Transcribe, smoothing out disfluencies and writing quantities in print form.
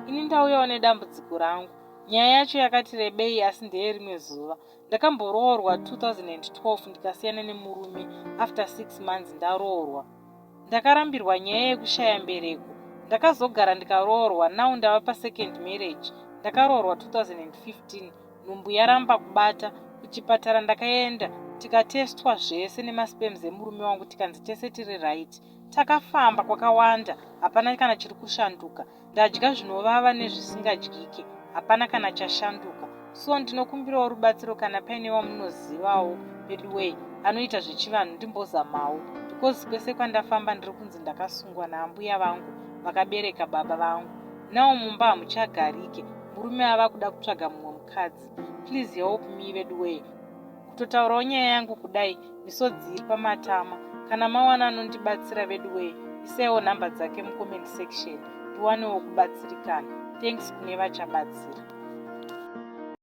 ini ndauyawo nedambudziko rangu. Nyaya yacho yakati rebei asi ndeyerimwe zuva. Ndakamboroorwa 2012 ndikasiyana nemurume. After 6 months ndaroorwa. Ndakarambirwa nyaya yekushaya mbereko. Ndakazogara ndikaroorwa. Now ndava pasecond marriage. Ndakaroorwa 2015. Nhumbu yaramba kubata. Kuchipatara ndakaenda tikatestwa zvese nemasperms emurume wangu tikanzi tese tiri right. Takafamba kwakawanda, hapana kana chiri kushanduka. Ndadya zvinovava nezvisingadyike, hapana kana chashanduka. So ndinokumbirawo rubatsiro kana paine wamunozivawo bedway anoita zvechivanhu ndimbozamawo, because kwese kwandafamba ndiri kunzi ndakasungwa naambuya vangu vakabereka baba vangu. Nawo Mumba Hamuchagarike Murume Avakuda kutsvaga mumwe mukadzi. Please help me bedway. Kutotaurawo nyaya yangu kudai misodzi iri pamatama. Kana mawana anondibatsira bedway, isaiwo nhamba dzake mucomment section. Ndiwanewo kubatsirikana. Thanks kune vachabatsira.